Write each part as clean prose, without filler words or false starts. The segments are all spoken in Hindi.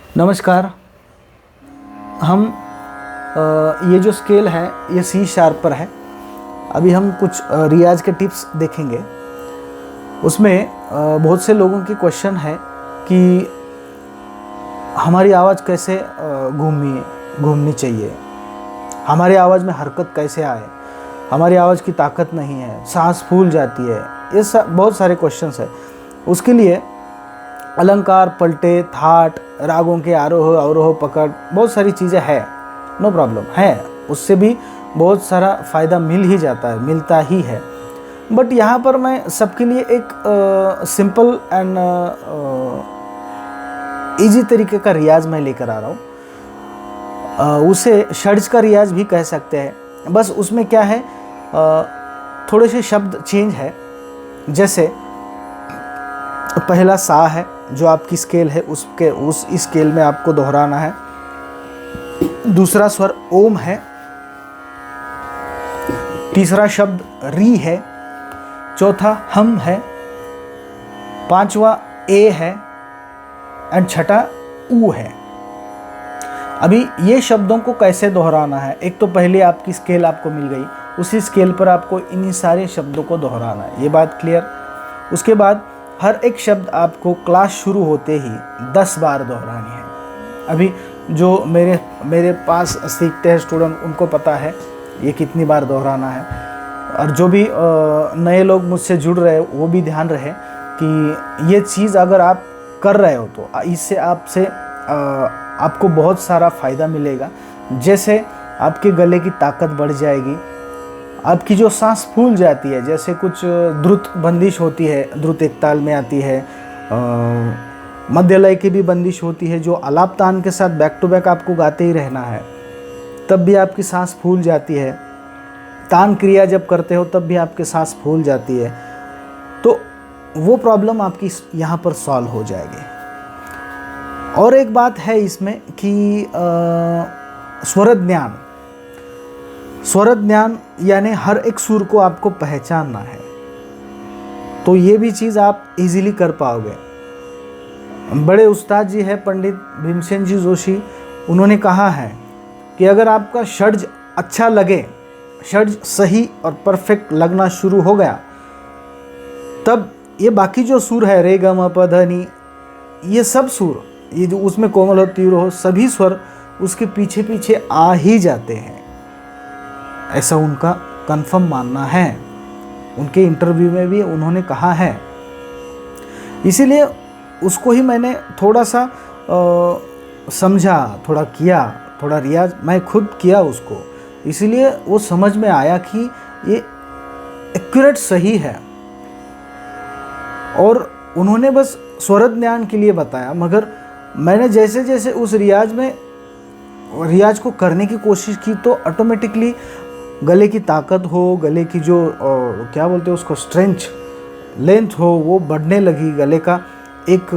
नमस्कार। हम ये जो स्केल है ये सी शार्प पर है। अभी हम कुछ रियाज के टिप्स देखेंगे। उसमें बहुत से लोगों की क्वेश्चन है कि हमारी आवाज़ कैसे घूमनी चाहिए, हमारी आवाज़ में हरकत कैसे आए, हमारी आवाज़ की ताकत नहीं है, सांस फूल जाती है। ये बहुत सारे क्वेश्चंस है। उसके लिए अलंकार, पलटे, थाट, रागों के आरोह अवरोह, पकड़, बहुत सारी चीज़ें हैं। नो प्रॉब्लम है, उससे भी बहुत सारा फ़ायदा मिल ही जाता है, मिलता ही है। बट यहाँ पर मैं सबके लिए एक सिंपल एंड इजी तरीके का रियाज मैं लेकर आ रहा हूँ। उसे षड्ज का रियाज भी कह सकते हैं। बस उसमें क्या है, थोड़े से शब्द चेंज है। जैसे पहला सा है, जो आपकी स्केल है उस स्केल में आपको दोहराना है। दूसरा स्वर ओम है। तीसरा शब्द री है। चौथा हम है। पांचवा ए है एंड छठा ऊ है। अभी ये शब्दों को कैसे दोहराना है, एक तो पहले आपकी स्केल आपको मिल गई, उसी स्केल पर आपको इन्हीं सारे शब्दों को दोहराना है। ये बात क्लियर। उसके बाद हर एक शब्द आपको क्लास शुरू होते ही 10 बार दोहरानी है। अभी जो मेरे पास सीखते हैं स्टूडेंट, उनको पता है ये कितनी बार दोहराना है। और जो भी नए लोग मुझसे जुड़ रहे हैं वो भी ध्यान रहे कि ये चीज़ अगर आप कर रहे हो तो इससे आपको बहुत सारा फ़ायदा मिलेगा। जैसे आपके गले की ताकत बढ़ जाएगी, आपकी जो सांस फूल जाती है, जैसे कुछ द्रुत बंदिश होती है, द्रुत एक ताल में आती है, मध्य लय की भी बंदिश होती है, जो आलाप तान के साथ बैक टू बैक आपको गाते ही रहना है, तब भी आपकी सांस फूल जाती है। तान क्रिया जब करते हो तब भी आपकी सांस फूल जाती है। तो वो प्रॉब्लम आपकी यहाँ पर सॉल्व हो जाएगी। और एक बात है इसमें कि स्वर ज्ञान यानी हर एक सुर को आपको पहचानना है। तो ये भी चीज़ आप इजीली कर पाओगे। बड़े उस्ताद जी है पंडित भीमसेन जी जोशी, उन्होंने कहा है कि अगर आपका षड्ज अच्छा लगे, षड्ज सही और परफेक्ट लगना शुरू हो गया, तब ये बाकी जो सुर है, रे ग म प ध नि, ये सब सुर, ये जो उसमें कोमल हो, तीव्र हो, सभी स्वर उसके पीछे पीछे आ ही जाते हैं। ऐसा उनका कंफर्म मानना है। उनके इंटरव्यू में भी उन्होंने कहा है। इसीलिए उसको ही मैंने थोड़ा सा समझा, थोड़ा किया, थोड़ा रियाज मैं खुद किया उसको। इसीलिए वो समझ में आया कि ये एक्यूरेट सही है। और उन्होंने बस स्वर ज्ञान के लिए बताया, मगर मैंने जैसे जैसे उस रियाज को करने की कोशिश की तो ऑटोमेटिकली गले की ताकत हो, गले की जो क्या बोलते हैं उसको, स्ट्रेंथ, लेंथ हो, वो बढ़ने लगी। गले का एक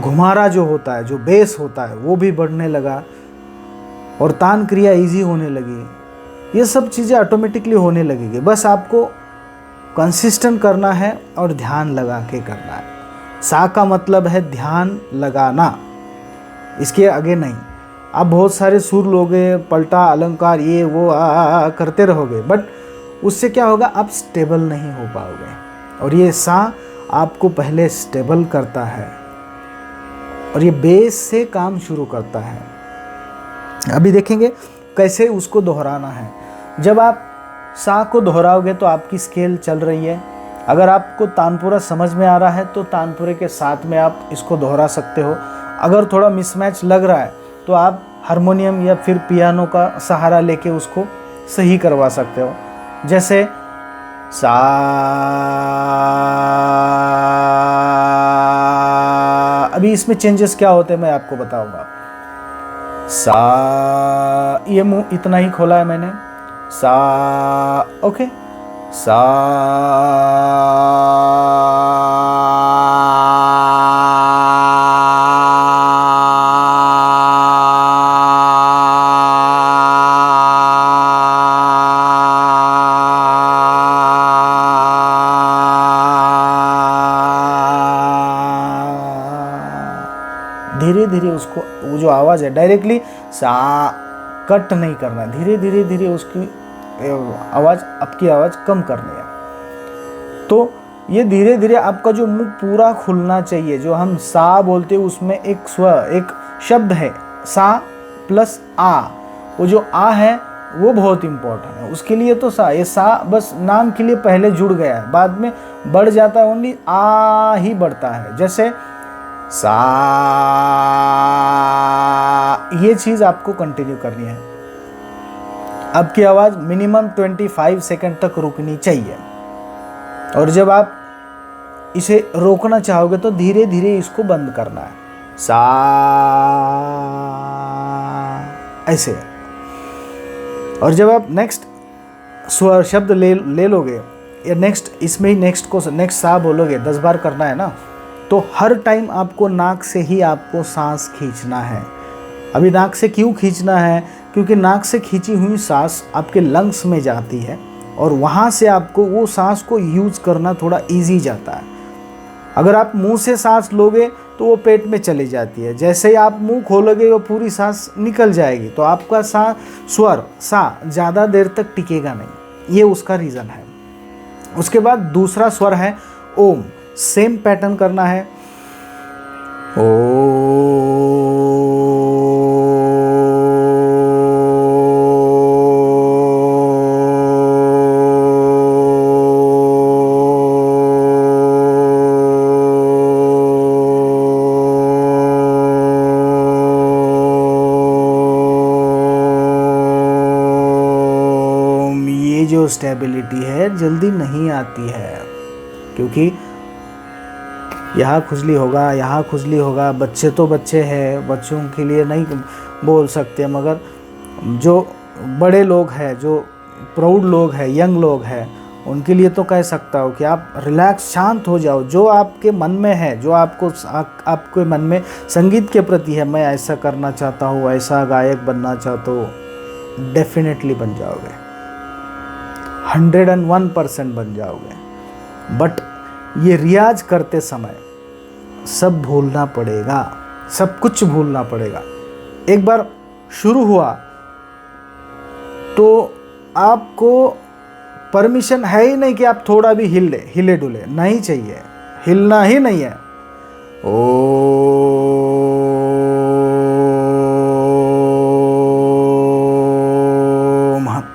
घुमारा जो होता है, जो बेस होता है, वो भी बढ़ने लगा और तान क्रिया इजी होने लगी। ये सब चीज़ें ऑटोमेटिकली होने लगेगी। बस आपको कंसिस्टेंट करना है और ध्यान लगा के करना है। सा का मतलब है ध्यान लगाना, इसके आगे नहीं। आप बहुत सारे सुर लोगे, पलटा, अलंकार, ये वो करते रहोगे, बट उससे क्या होगा, आप स्टेबल नहीं हो पाओगे। और ये सा आपको पहले स्टेबल करता है और ये बेस से काम शुरू करता है। अभी देखेंगे कैसे उसको दोहराना है। जब आप सा को दोहराओगे तो आपकी स्केल चल रही है। अगर आपको तानपुरा समझ में आ रहा है तो तानपुरे के साथ में आप इसको दोहरा सकते हो। अगर थोड़ा मिसमैच लग रहा है तो आप हारमोनियम या फिर पियानो का सहारा लेके उसको सही करवा सकते हो। जैसे सा, अभी इसमें चेंजेस क्या होते हैं मैं आपको बताऊंगा। सा, ये मुंह इतना ही खोला है मैंने, सा, ओके, सा, धीरे धीरे उसको, वो जो आवाज़ है डायरेक्टली सा कट नहीं करना है, धीरे धीरे धीरे उसकी आवाज़, आपकी आवाज़ कम करनी है। तो ये धीरे धीरे आपका जो मुंह पूरा खुलना चाहिए। जो हम सा बोलते हैं उसमें एक स्वर, एक शब्द है सा प्लस आ, वो जो आ है वो बहुत इंपॉर्टेंट है उसके लिए। तो सा, ये सा बस नाम के लिए पहले जुड़ गया है, बाद में बढ़ जाता है, ओनली आ ही बढ़ता है। जैसे सा, ये चीज़ आपको कंटिन्यू करनी है। आपकी आवाज़ मिनिमम 25 सेकंड तक रुकनी चाहिए, और जब आप इसे रोकना चाहोगे तो धीरे धीरे इसको बंद करना है, सा ऐसे। और जब आप नेक्स्ट स्वर शब्द ले लोगे, या नेक्स्ट इसमें ही नेक्स्ट सा बोलोगे, 10 बार करना है ना, तो हर टाइम आपको नाक से ही आपको सांस खींचना है। अभी नाक से क्यों खींचना है? क्योंकि नाक से खींची हुई सांस आपके लंग्स में जाती है, और वहाँ से आपको वो सांस को यूज़ करना थोड़ा इजी जाता है। अगर आप मुंह से सांस लोगे तो वो पेट में चली जाती है, जैसे ही आप मुंह खोलोगे वो पूरी सांस निकल जाएगी, तो आपका स्वर सा ज़्यादा देर तक टिकेगा नहीं, ये उसका रीज़न है। उसके बाद दूसरा स्वर है ओम, सेम पैटर्न करना है, ओ। जो स्टेबिलिटी है जल्दी नहीं आती है, क्योंकि यहाँ खुजली होगा, यहाँ खुजली होगा। बच्चे तो बच्चे हैं, बच्चों के लिए नहीं बोल सकते, मगर जो बड़े लोग हैं, जो प्राउड लोग हैं, यंग लोग हैं, उनके लिए तो कह सकता हूँ कि आप रिलैक्स, शांत हो जाओ। जो आपके मन में है, जो आपके मन में संगीत के प्रति है, मैं ऐसा करना चाहता हूँ, ऐसा गायक बनना चाहता हूँ, डेफिनेटली बन जाओगे, 101% बन जाओगे। बट ये रियाज करते समय सब भूलना पड़ेगा, सब कुछ भूलना पड़ेगा। एक बार शुरू हुआ तो आपको परमिशन है ही नहीं कि आप थोड़ा भी हिले डुले, नहीं चाहिए, हिलना ही नहीं है।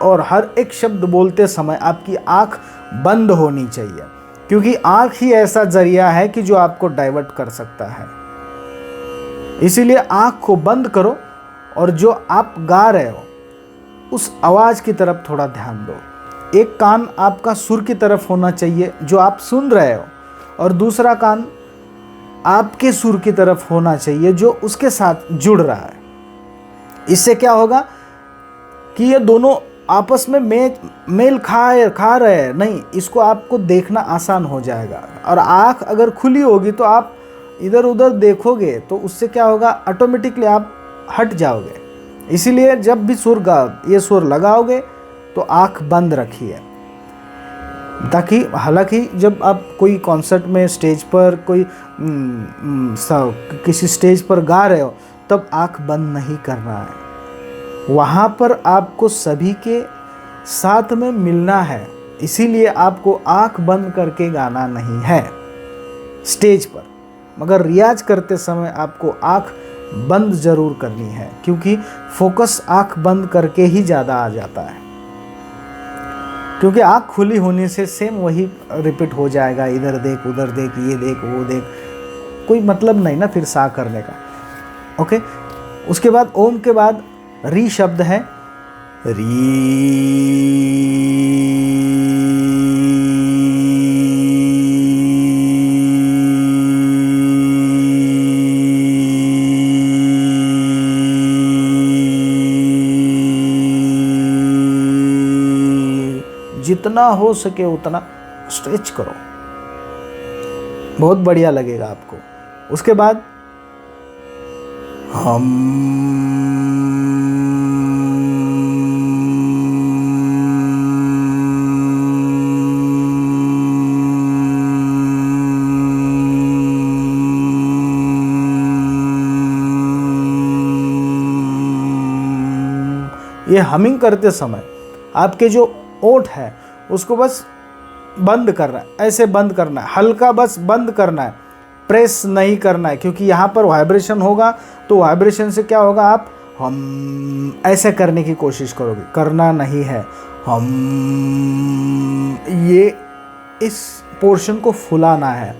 और हर एक शब्द बोलते समय आपकी आंख बंद होनी चाहिए, क्योंकि आंख ही ऐसा जरिया है कि जो आपको डाइवर्ट कर सकता है। इसीलिए आंख को बंद करो, और जो आप गा रहे हो उस आवाज की तरफ थोड़ा ध्यान दो। एक कान आपका सुर की तरफ होना चाहिए जो आप सुन रहे हो, और दूसरा कान आपके सुर की तरफ होना चाहिए जो उसके साथ जुड़ रहा है। इससे क्या होगा कि ये दोनों आपस में मेल खा रहे हैं, नहीं, इसको आपको देखना आसान हो जाएगा। और आँख अगर खुली होगी तो आप इधर उधर देखोगे तो उससे क्या होगा, ऑटोमेटिकली आप हट जाओगे। इसीलिए जब भी ये सुर लगाओगे तो आँख बंद रखिए, ताकि हालांकि जब आप कोई कॉन्सर्ट में स्टेज पर किसी स्टेज पर गा रहे हो तब आँख बंद नहीं करना है। वहाँ पर आपको सभी के साथ में मिलना है, इसीलिए आपको आँख बंद करके गाना नहीं है स्टेज पर। मगर रियाज करते समय आपको आँख बंद ज़रूर करनी है, क्योंकि फोकस आँख बंद करके ही ज़्यादा आ जाता है। क्योंकि आँख खुली होने से सेम वही रिपीट हो जाएगा, इधर देख उधर देख ये देख वो देख, कोई मतलब नहीं ना फिर सा करने का। ओके, उसके बाद ओम के बाद री शब्द है, री। जितना हो सके उतना स्ट्रेच करो, बहुत बढ़िया लगेगा आपको। उसके बाद हम, ये हमिंग करते समय आपके जो ओंठ है उसको बस बंद करना है, ऐसे बंद करना है, हल्का बस बंद करना है, प्रेस नहीं करना है, क्योंकि यहाँ पर वाइब्रेशन होगा तो वाइब्रेशन से क्या होगा, आप हम ऐसे करने की कोशिश करोगे, करना नहीं है। हम ये इस पोर्शन को फुलाना है,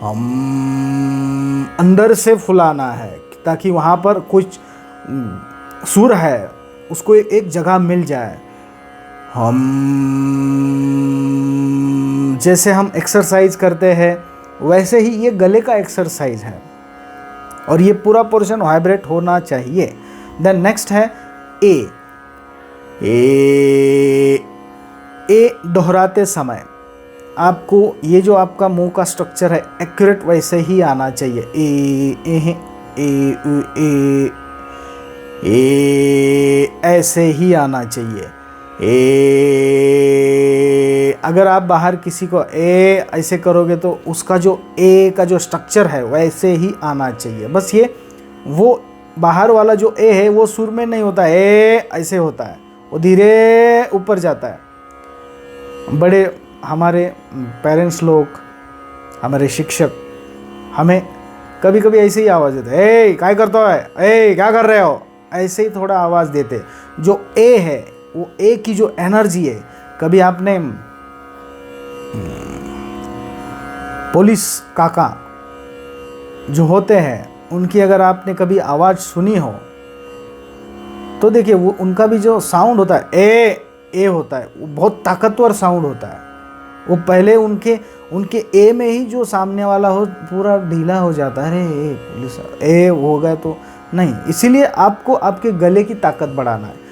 हम अंदर से फुलाना है, ताकि वहाँ पर कुछ सुर है उसको एक जगह मिल जाए। हम जैसे हम एक्सरसाइज करते हैं वैसे ही ये गले का एक्सरसाइज है और ये पूरा पोर्शन वाइब्रेट होना चाहिए। देन नेक्स्ट है ए। दोहराते समय आपको ये जो आपका मुंह का स्ट्रक्चर है एक्यूरेट वैसे ही आना चाहिए। ए ऐसे ही आना चाहिए। अगर आप बाहर किसी को ऐसे करोगे तो उसका जो ए का जो स्ट्रक्चर है वैसे ही आना चाहिए। बस ये वो बाहर वाला जो ए है वो सुर में नहीं होता, ऐसे होता है, वो धीरे ऊपर जाता है। बड़े हमारे पेरेंट्स लोग, हमारे शिक्षक हमें कभी कभी ऐसे ही आवाज़ देते, क्या करता है, क्या कर रहे हो, ऐसे ही थोड़ा आवाज़ देते। जो ए है वो ए की जो एनर्जी है, कभी आपने पुलिस काका जो होते हैं उनकी अगर आपने कभी आवाज़ सुनी हो तो देखिए वो उनका भी जो साउंड होता है ए होता है, वो बहुत ताकतवर साउंड होता है। वो पहले उनके ए में ही जो सामने वाला हो पूरा ढीला हो जाता है, अरे पुलिस ए हो गया तो नहीं। इसीलिए आपको आपके गले की ताकत बढ़ाना है।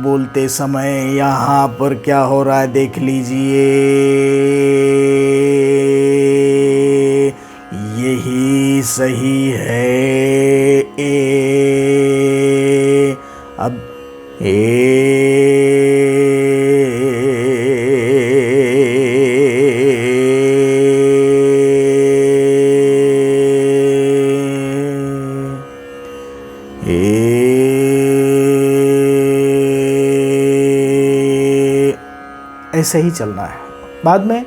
बोलते समय यहाँ पर क्या हो रहा है देख लीजिए, यही सही है। अब ऐसे ही चलना है। बाद में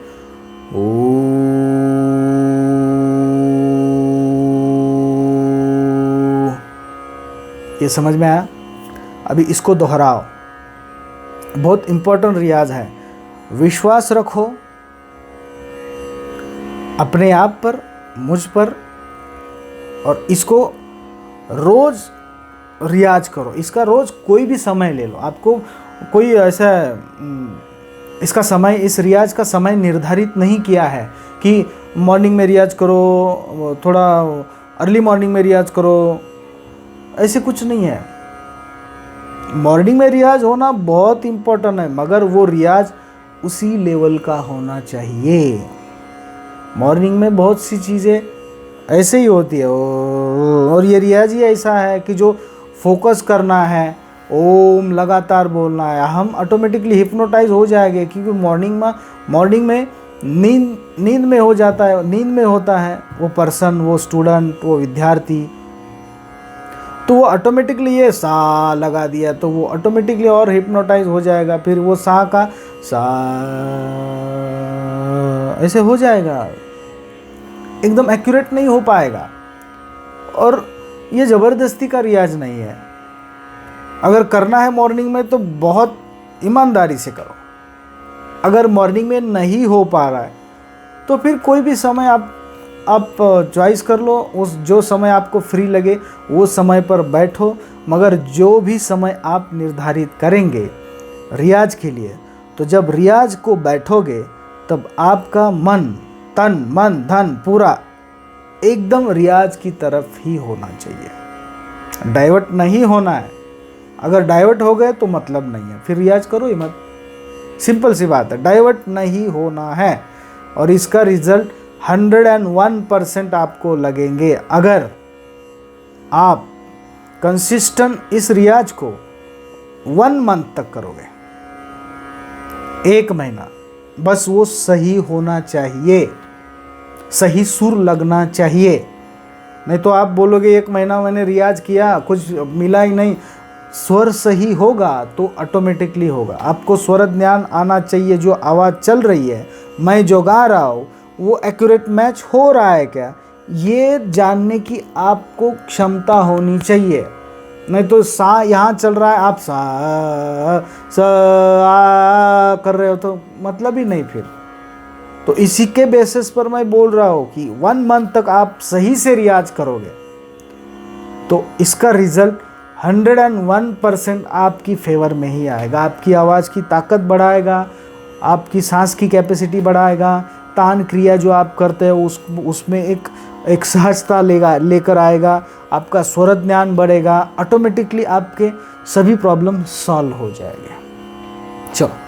ये समझ में आया? अभी इसको दोहराओ, बहुत इंपॉर्टेंट रियाज है। विश्वास रखो अपने आप पर, मुझ पर, और इसको रोज रियाज करो। इसका रोज कोई भी समय ले लो, आपको कोई ऐसा इसका समय, इस रियाज का समय निर्धारित नहीं किया है कि मॉर्निंग में रियाज करो, थोड़ा अर्ली मॉर्निंग में रियाज करो, ऐसे कुछ नहीं है। मॉर्निंग में रियाज होना बहुत इम्पोर्टेंट है, मगर वो रियाज उसी लेवल का होना चाहिए। मॉर्निंग में बहुत सी चीज़ें ऐसे ही होती है और ये रियाज ही ऐसा है कि जो फोकस करना है, ओम लगातार बोलना है, हम ऑटोमेटिकली हिप्नोटाइज हो जाएंगे। क्योंकि मॉर्निंग में नींद में हो जाता है, नींद में होता है वो पर्सन, वो स्टूडेंट, वो विद्यार्थी, तो वो ऑटोमेटिकली ये सा लगा दिया तो वो ऑटोमेटिकली और हिप्नोटाइज हो जाएगा। फिर वो सा का सा ऐसे हो जाएगा, एकदम एक्यूरेट नहीं हो पाएगा। और ये ज़बरदस्ती का रियाज नहीं है। अगर करना है मॉर्निंग में तो बहुत ईमानदारी से करो। अगर मॉर्निंग में नहीं हो पा रहा है तो फिर कोई भी समय आप चॉइस कर लो, उस जो समय आपको फ्री लगे वो समय पर बैठो। मगर जो भी समय आप निर्धारित करेंगे रियाज के लिए, तो जब रियाज को बैठोगे तब आपका मन, तन, मन, धन पूरा एकदम रियाज की तरफ ही होना चाहिए। डाइवर्ट नहीं होना है। अगर डाइवर्ट हो गए तो मतलब नहीं है, फिर रियाज करो ही मत। सिंपल सी बात है, डाइवर्ट नहीं होना है। और इसका रिजल्ट 101% आपको लगेंगे अगर आप कंसिस्टेंट इस रियाज को 1 मंथ तक करोगे, 1 महीना। बस वो सही होना चाहिए, सही सुर लगना चाहिए। नहीं तो आप बोलोगे 1 महीना मैंने रियाज किया कुछ मिला ही नहीं। स्वर सही होगा तो ऑटोमेटिकली होगा। आपको स्वर ज्ञान आना चाहिए, जो आवाज़ चल रही है, मैं जो गा रहा हूँ वो एक्यूरेट मैच हो रहा है क्या, ये जानने की आपको क्षमता होनी चाहिए। नहीं तो सा यहाँ चल रहा है, आप सा आ कर रहे हो तो मतलब ही नहीं फिर। तो इसी के बेसिस पर मैं बोल रहा हूँ कि 1 मंथ तक आप सही से रियाज करोगे तो इसका रिजल्ट 101% आपकी फेवर में ही आएगा। आपकी आवाज़ की ताकत बढ़ाएगा, आपकी सांस की कैपेसिटी बढ़ाएगा, तान क्रिया जो आप करते हो उसमें एक सहजता लेकर आएगा, आपका स्वर ज्ञान बढ़ेगा, ऑटोमेटिकली आपके सभी प्रॉब्लम सॉल्व हो जाएंगे। चलो।